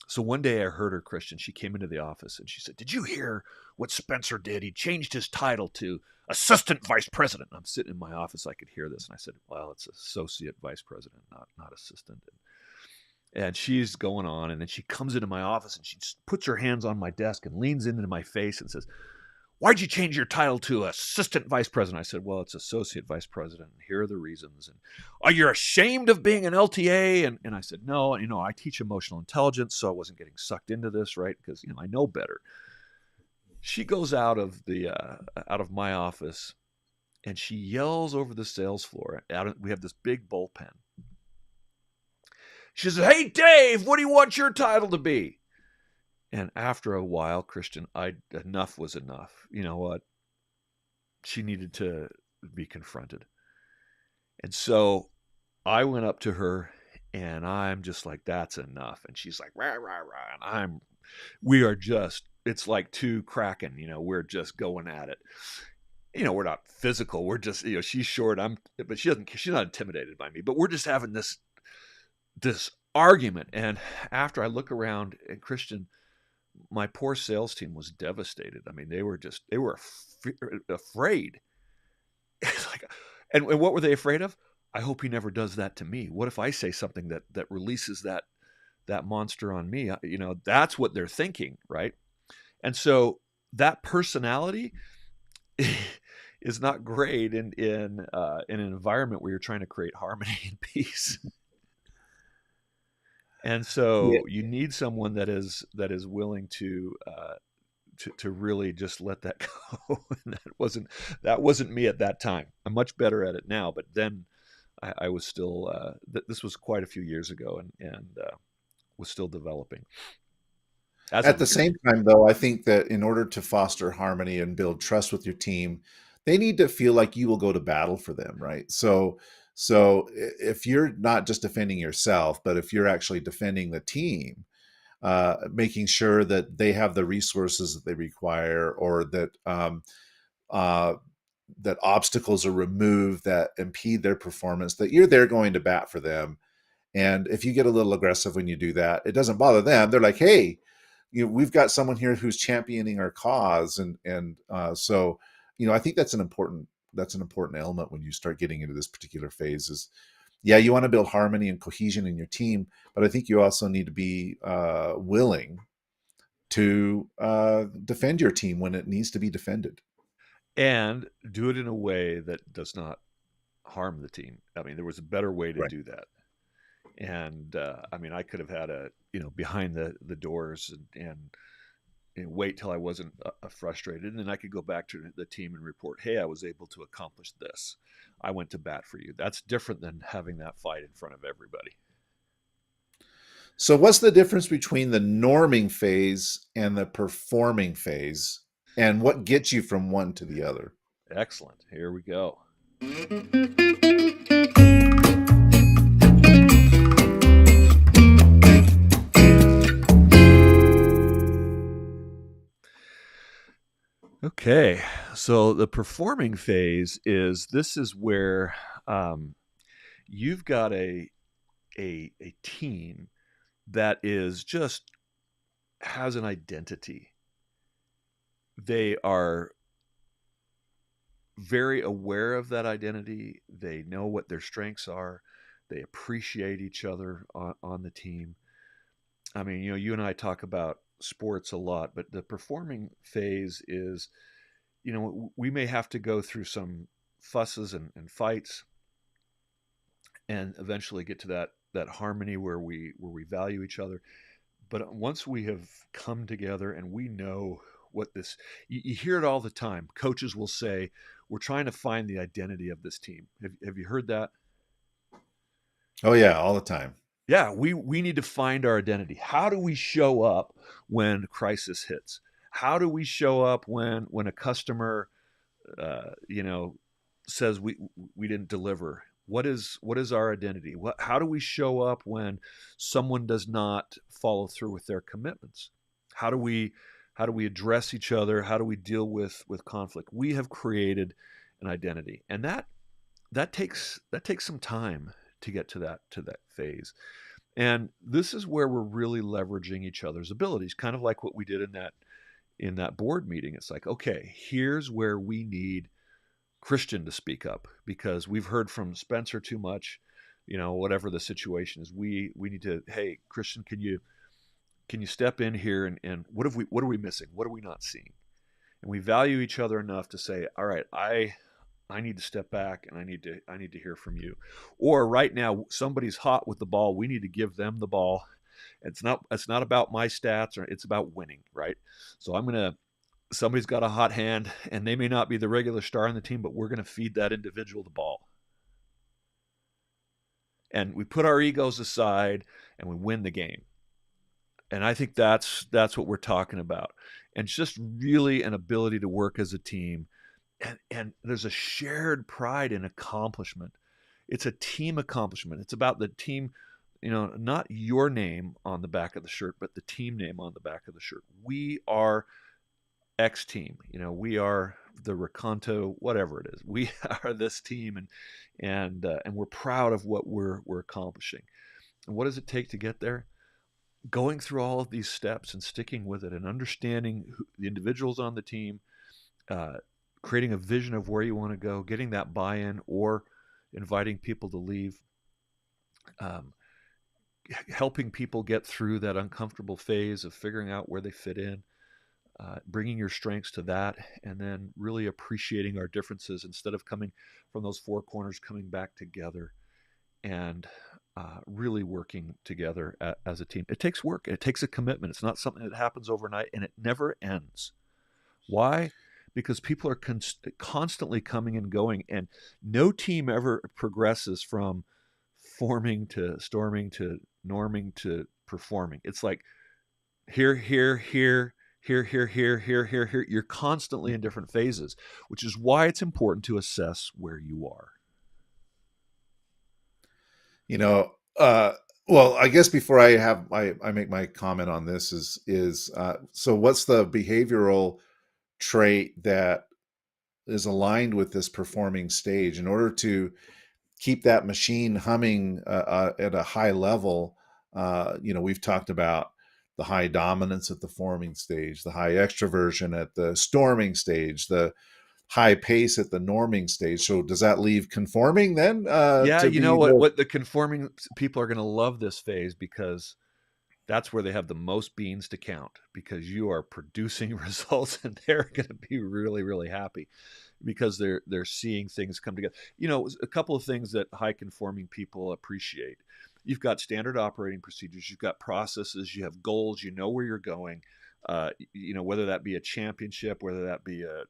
so one day I heard her, Christian, she came into the office and she said, "Did you hear what Spencer did? He changed his title to assistant vice president." I'm sitting in my office. I could hear this. And I said, "Well, it's associate vice president, not assistant." And she's going on, and then she comes into my office and she just puts her hands on my desk and leans into my face and says, "Why'd you change your title to assistant vice president?" I said, "Well, it's associate vice president, and here are the reasons." And, "Are you ashamed of being an LTA?" And I said, "No, I teach emotional intelligence, so I wasn't getting sucked into this, right? Because, I know better." She goes out of my office, and she yells over the sales floor. We have this big bullpen. She says, "Hey, Dave, what do you want your title to be?" And after a while, Christian, enough was enough. You know what? She needed to be confronted. And so I went up to her, and I'm just like, "That's enough." And she's like, "Rah, rah, rah." And it's like two Kraken, we're just going at it. We're not physical. We're just, she's short. But she's not intimidated by me, but we're just having this this argument. And after I look around at Christian, my poor sales team was devastated. I mean, they were afraid. It's like, and what were they afraid of? I hope he never does that to me. What if I say something that releases that monster on me? You know, that's what they're thinking, right? And so that personality is not great in an environment where you're trying to create harmony and peace. And Yeah. so you need someone that is willing to really just let that go. And that wasn't me at that time. I'm much better at it now, but then I was still. This was quite a few years ago, and was still developing as a At the leader. same time, though, I think that in order to foster harmony and build trust with your team, they need to feel like you will go to battle for them, right? If you're not just defending yourself, but if you're actually defending the team, making sure that they have the resources that they require, or uh, that obstacles are removed that impede their performance, that you're there going to bat for them. And if you get a little aggressive when you do that, it doesn't bother them. They're like, hey, we've got someone here who's championing our cause, and I think that's an important element when you start getting into this particular phase. Is yeah, you want to build harmony and cohesion in your team, but I think you also need to be willing to defend your team when it needs to be defended. And do it in a way that does not harm the team. I mean, there was a better way to Right. do that. And I mean, I could have had behind the doors and wait till I wasn't frustrated, and then I could go back to the team and report, hey, I was able to accomplish this. I went to bat for you. That's different than having that fight in front of everybody. So, what's the difference between the norming phase and the performing phase, and what gets you from one to the other? Excellent. Here we go. Okay, so the performing phase is where you've got a team that is just has an identity. They are very aware of that identity. They know what their strengths are. They appreciate each other on the team. I mean, you and I talk about sports a lot, but the performing phase is, we may have to go through some fusses and fights and eventually get to that harmony where we value each other. But once we have come together and we know what this, you hear it all the time. Coaches will say, we're trying to find the identity of this team. Have you heard that? Oh yeah, all the time. Yeah, we need to find our identity. How do we show up when crisis hits? How do we show up when a customer, uh, you know, says we didn't deliver? What is our identity? How do we show up when someone does not follow through with their commitments? How do we how do we address each other? How do we deal with conflict? We have created an identity, and that takes some time to get to that phase. And this is where we're really leveraging each other's abilities, kind of like what we did in that board meeting. It's like, okay, here's where we need Christian to speak up because we've heard from Spencer too much. Whatever the situation is, we need to. Hey, Christian, can you step in here and what are we missing? What are we not seeing? And we value each other enough to say, all right, I need to step back and I need to hear from you. Or right now somebody's hot with the ball. We need to give them the ball. It's not about my stats, or it's about winning, right? So somebody's got a hot hand and they may not be the regular star on the team, but we're going to feed that individual the ball. And we put our egos aside and we win the game. And I think that's what we're talking about. And it's just really an ability to work as a team. And there's a shared pride and accomplishment. It's a team accomplishment. It's about the team, not your name on the back of the shirt, but the team name on the back of the shirt. We are X team. We are the Reconto, whatever it is. We are this team, and we're proud of what we're accomplishing. And what does it take to get there? Going through all of these steps and sticking with it and understanding the individuals on the team, uh, creating a vision of where you want to go, getting that buy-in, or inviting people to leave, um, helping people get through that uncomfortable phase of figuring out where they fit in, bringing your strengths to that, and then really appreciating our differences instead of coming from those four corners, coming back together and really working together as a team. It takes work. It takes a commitment. It's not something that happens overnight, and it never ends. Why? Because people are constantly coming and going, and no team ever progresses from forming to storming to norming to performing. It's like here, here, here, here, here, here, here, here, here. You're constantly in different phases, which is why it's important to assess where you are. You know, well, I guess before I make my comment on this is so what's the behavioral trait that is aligned with this performing stage in order to keep that machine humming at a high level? We've talked about the high dominance at the forming stage, the high extroversion at the storming stage, the high pace at the norming stage. So does that leave conforming then Yeah, to you know be what? the What the conforming people are going to love this phase because that's where they have the most beans to count because you are producing results and they're going to be really, really happy because they're seeing things come together. A couple of things that high conforming people appreciate. You've got standard operating procedures, you've got processes, you have goals, you know where you're going. Whether that be a championship, whether that be a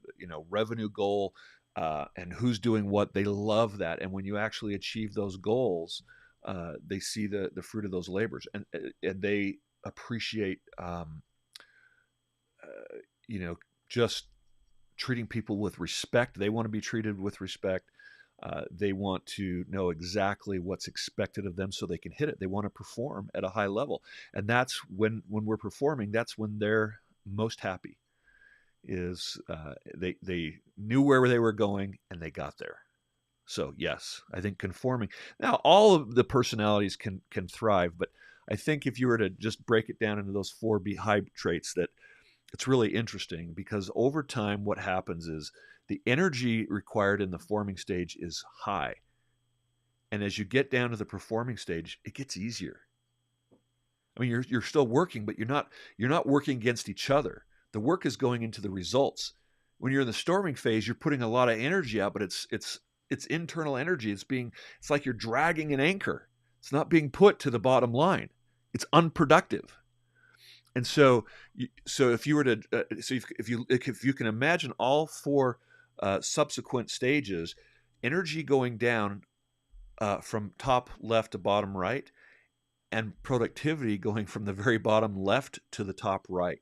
revenue goal, and who's doing what, they love that. And when you actually achieve those goals, they see the fruit of those labors, and they appreciate just treating people with respect. They want to be treated with respect. They want to know exactly what's expected of them so they can hit it. They want to perform at a high level, and that's when we're performing. That's when they're most happy. Is they knew where they were going and they got there. So yes, I think conforming. Now all of the personalities can thrive, but I think if you were to just break it down into those four high traits, that it's really interesting because over time, what happens is the energy required in the forming stage is high, and as you get down to the performing stage, it gets easier. I mean, you're still working, but you're not working against each other. The work is going into the results. When you're in the storming phase, you're putting a lot of energy out, but it's internal energy. It's like you're dragging an anchor. It's not being put to the bottom line. It's unproductive. And so if you were to if you can imagine all four subsequent stages, energy going down from top left to bottom right, and productivity going from the very bottom left to the top right.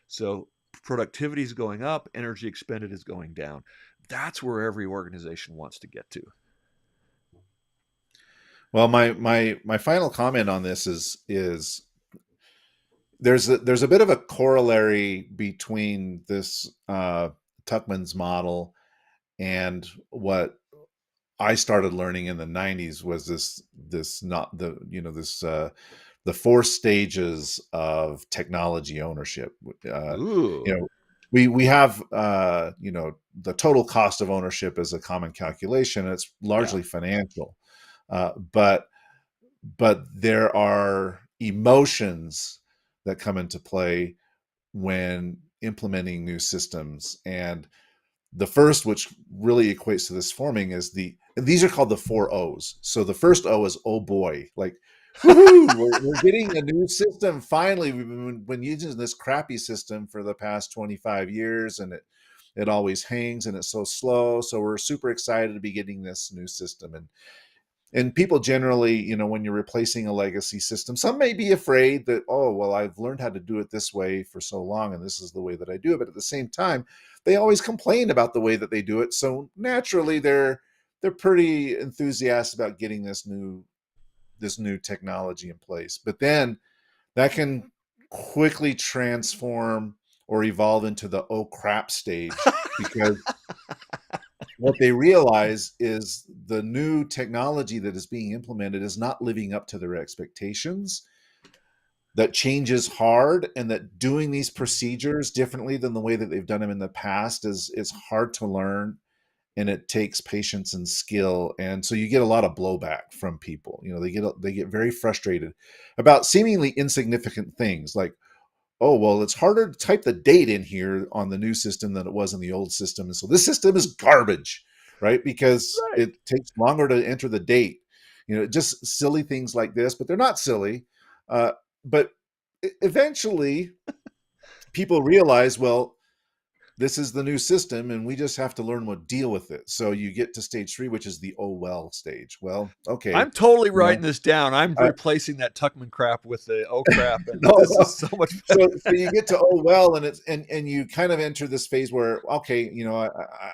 So productivity is going up, energy expended is going down. That's where every organization wants to get to. well, my final comment on this is there's a bit of a corollary between this Tuckman's model and what I started learning in the 90s was this not the this the four stages of technology ownership. Ooh, We have the total cost of ownership is a common calculation. It's yeah. largely financial, but there are emotions that come into play when implementing new systems. And the first, which really equates to this forming, is these are called the four O's. So the first O is oh boy, like woohoo, we're getting a new system finally. We've been using this crappy system for the past 25 years, and it always hangs and it's so slow. So we're super excited to be getting this new system. And people generally, when you're replacing a legacy system, some may be afraid that, oh, well, I've learned how to do it this way for so long, and this is the way that I do it. But at the same time, they always complain about the way that they do it. So naturally, they're pretty enthusiastic about getting this new technology in place. But then that can quickly transform or evolve into the oh crap stage, because what they realize is the new technology that is being implemented is not living up to their expectations, that change is hard, and that doing these procedures differently than the way that they've done them in the past is hard to learn, and it takes patience and skill. And so you get a lot of blowback from people. They get very frustrated about seemingly insignificant things like, oh, well, it's harder to type the date in here on the new system than it was in the old system. And so this system is garbage, right? Because Right. it takes longer to enter the date. Just silly things like this, but they're not silly. But eventually people realize, well, this is the new system and we just have to learn what to deal with it. So you get to stage 3, which is the oh well stage. Well, okay, I'm totally you know, writing this down. I'm uh, replacing that Tuckman crap with the oh crap, and no, this is no. so much So, better. so you get to oh well, and and you kind of enter this phase where, okay,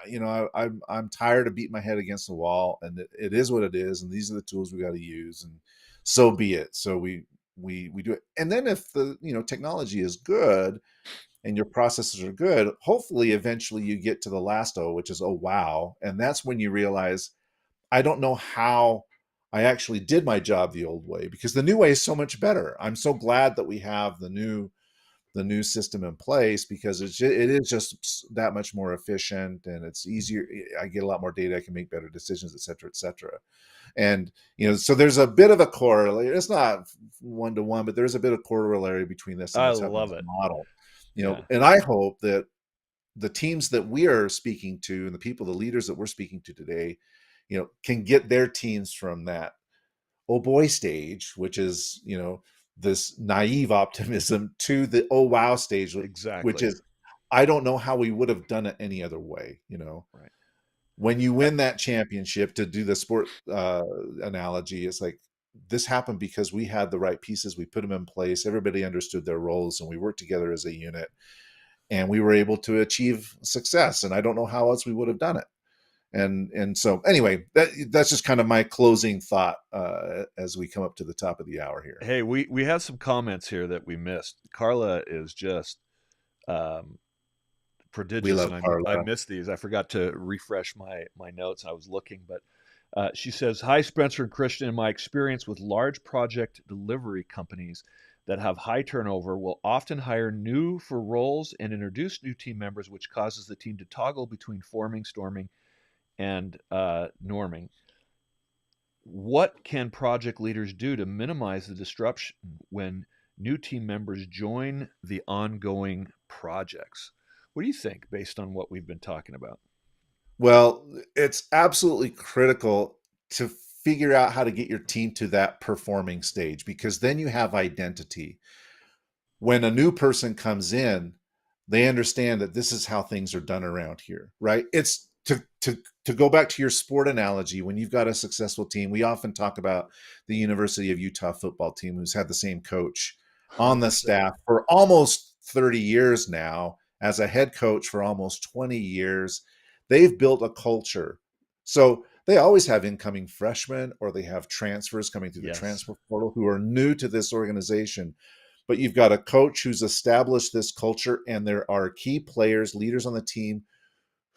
I'm tired of beating my head against the wall, and it is what it is, and these are the tools we got to use, and so be it. So we do it, and then if the technology is good and your processes are good, hopefully eventually you get to the last O, which is oh wow, and that's when you realize, I don't know how I actually did my job the old way, because the new way is so much better. I'm so glad that we have the new system in place, because it is just that much more efficient, and it's easier. I get a lot more data. I can make better decisions, et cetera, et cetera. And so there's a bit of a corollary. It's not one to one, but there's a bit of corollary between this and I the love Tubman's it. model. Yeah. And I hope that the teams that we are speaking to, and the leaders that we're speaking to today, can get their teams from that oh boy stage, which is, this naive optimism, to the oh wow stage, which Exactly. is, I don't know how we would have done it any other way. Right. When you Uh, win that championship, to do the sport analogy, it's like, this happened because we had the right pieces, we put them in place, everybody understood their roles, and we worked together as a unit, and we were able to achieve success. And I don't know how else we would have done it. And so anyway, that's just kind of my closing thought as we come up to the top of the hour here. Hey, we have some comments here that we missed. Carla is just um, We prodigious, love and I Carla. missed these. I forgot to refresh my notes. I was looking, but she says, "Hi, Spencer and Christian. In my experience with large project delivery companies that have high turnover, will often hire new for roles and introduce new team members, which causes the team to toggle between forming, storming, and norming. What can project leaders do to minimize the disruption when new team members join the ongoing projects?" What do you think, based on what we've been talking about? Well, it's absolutely critical to figure out how to get your team to that performing stage, because then you have identity. When a new person comes in, they understand that this is how things are done around here, right? It's to go back to your sport analogy. When you've got a successful team, we often talk about the University of Utah football team, who's had the same coach on the 100%. staff for almost 30 years now, as a head coach for almost 20 years. They've built a culture. So they always have incoming freshmen, or they have transfers coming through the Yes. transfer portal who are new to this organization. But you've got a coach who's established this culture, and there are key players, leaders on the team,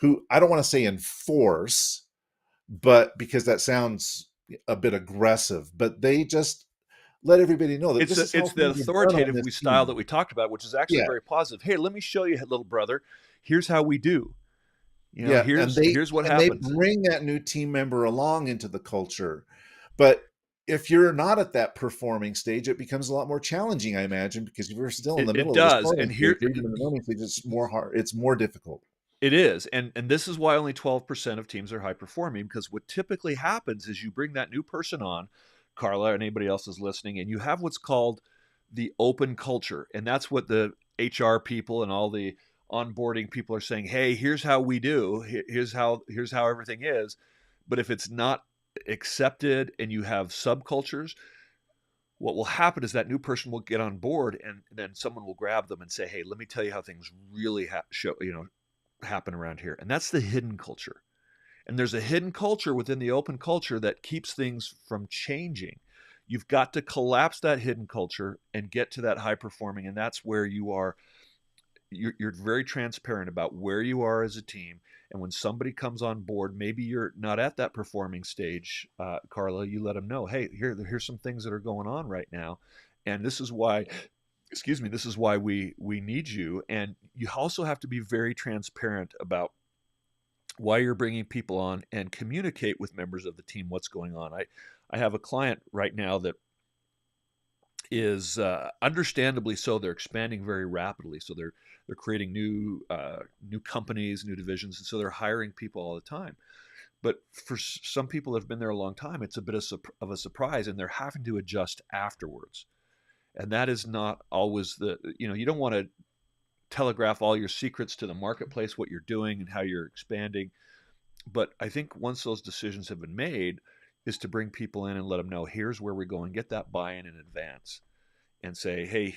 who, I don't want to say enforce, but because that sounds a bit aggressive, but they just let everybody know that this is how It's the things are done on authoritative this we style that team. we talked about, which is actually Yeah, very positive. Hey, let me show you, little brother. Here's how we do. yeah, and Here's what they happens. bring that new team member along into the culture. But if you're not at that performing stage, it becomes a lot more challenging, I imagine, because if you're still in the It middle of this does, forming and stage, here or even in the learning stage, it's more hard. It's more difficult. it is, and this is why only 12% of teams are high performing, because what typically happens is you bring that new person on, Carla, and anybody else is listening, and you have what's called the open culture, and that's what the HR people and all the onboarding people are saying. Hey, here's how we do. Here's how everything is. But if it's not accepted and you have subcultures, what will happen is that new person will get on board, and then someone will grab them and say, "Hey, let me tell you how things really happen around here." And that's the hidden culture. And there's a hidden culture within the open culture that keeps things from changing. You've got to collapse that hidden culture and get to that high performing. And that's where you are you're very transparent about where you are as a team. And when somebody comes on board, maybe you're not at that performing stage, Carla, you let them know, hey, here's some things that are going on right now. And this is why, excuse me, this is why we need you. And you also have to be very transparent about why you're bringing people on and communicate with members of the team what's going on. I have a client right now that is understandably so. They're expanding very rapidly, so they're creating new companies, new divisions, and so they're hiring people all the time. But for some people that have been there a long time, it's a bit of a surprise, and they're having to adjust afterwards. And that is not always you don't want to telegraph all your secrets to the marketplace, what you're doing and how you're expanding. But I think once those decisions have been made, is to bring people in and let them know, here's where we're going, get that buy-in in advance, and say, hey,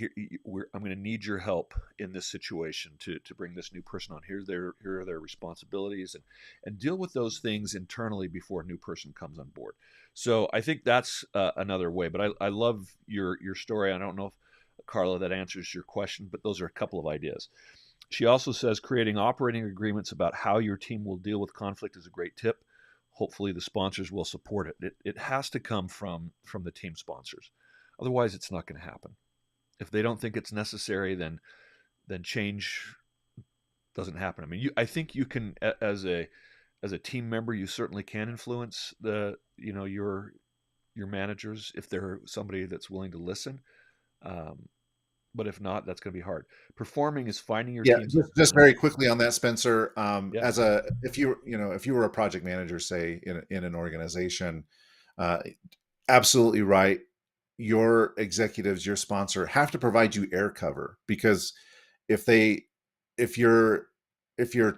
I'm going to need your help in this situation to bring this new person on. Here are their responsibilities, and deal with those things internally before a new person comes on board. So I think that's another way. But I love your story. I don't know if, Carla, that answers your question, but those are a couple of ideas. She also says creating operating agreements about how your team will deal with conflict is a great tip. Hopefully the sponsors will support it. It has to come from the team sponsors. Otherwise, it's not going to happen. If they don't think it's necessary, then change doesn't happen. I mean, I think you can, as a team member, you certainly can influence your managers if they're somebody that's willing to listen. But if not, that's going to be hard. Performing is finding your Yeah, team's. just very quickly on that, Spencer. Yeah. If you were a project manager, say in an organization, absolutely right. Your executives, your sponsor, have to provide you air cover, because if your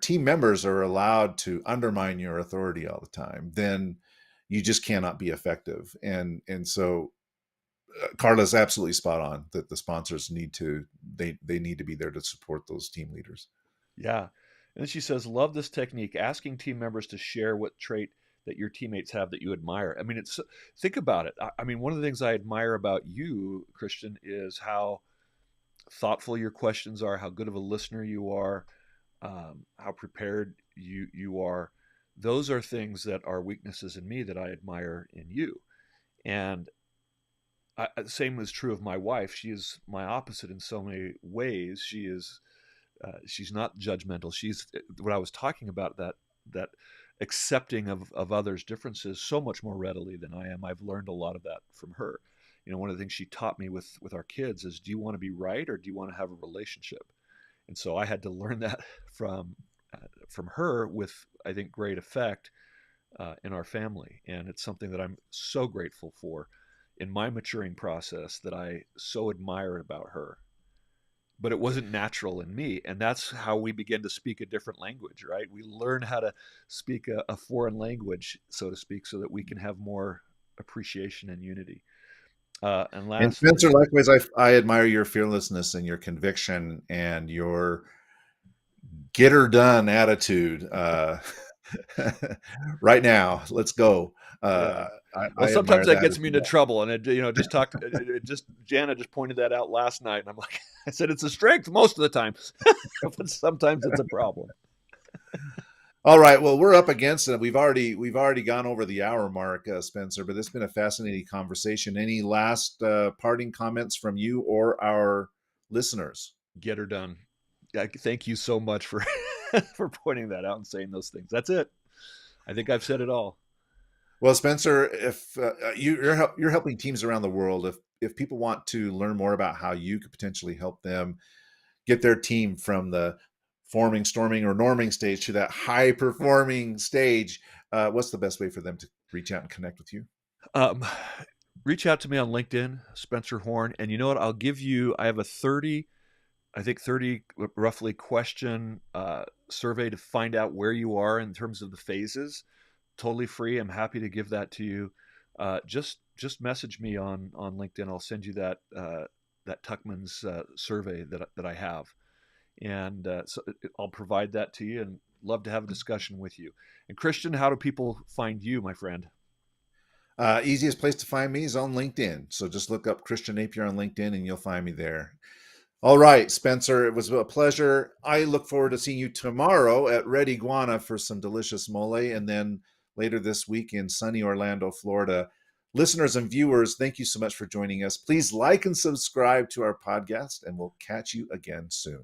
team members are allowed to undermine your authority all the time, then you just cannot be effective. And so Carla's absolutely spot on that the sponsors need to be there to support those team leaders. Yeah. And then she says, love this technique, asking team members to share what trait that your teammates have that you admire. I mean, think about it. I mean, one of the things I admire about you, Christian, is how thoughtful your questions are, how good of a listener you are, how prepared you are. Those are things that are weaknesses in me that I admire in you. And the same is true of my wife. She is my opposite in so many ways. She's not judgmental. She's what I was talking about, that accepting of others' differences so much more readily than I am. I've learned a lot of that from her. One of the things she taught me with our kids is, do you want to be right or do you want to have a relationship? And so I had to learn that from her with, I think, great effect in our family. And it's something that I'm so grateful for in my maturing process, that I so admire about her. But it wasn't natural in me. And that's how we begin to speak a different language, right? We learn how to speak a foreign language, so to speak, so that we can have more appreciation and unity. And And lastly, Spencer, likewise, I admire your fearlessness and your conviction and your get her done attitude. Right now, let's go. yeah. Well, I sometimes admire that that gets as me into well. trouble, and just Jana just pointed that out last night, and I'm like, I said it's a strength most of the time, but sometimes it's a problem. All right. Well, we're up against it. We've already gone over the hour mark, Spencer. But it's been a fascinating conversation. Any last parting comments from you or our listeners? Get her done. Thank you so much for for pointing that out and saying those things. That's it. I think I've said it all. Well, Spencer, if you're helping teams around the world, if people want to learn more about how you could potentially help them get their team from the forming, storming, or norming stage to that high performing stage, what's the best way for them to reach out and connect with you? Um, Reach out to me on LinkedIn, Spencer Horn, and you know what? I have a 30 roughly question survey to find out where you are in terms of the phases. Totally free. I'm happy to give that to you. Just message me on LinkedIn. I'll send you that Tuckman's survey that I have, and so I'll provide that to you, and love to have a discussion with you. And Christian, how do people find you, my friend? Easiest place to find me is on LinkedIn. So just look up Christian Napier on LinkedIn and you'll find me there. All right, Spencer, it was a pleasure. I look forward to seeing you tomorrow at Red Iguana for some delicious mole, and then later this week in sunny Orlando, Florida. Listeners and viewers, thank you so much for joining us. Please like and subscribe to our podcast, and we'll catch you again soon.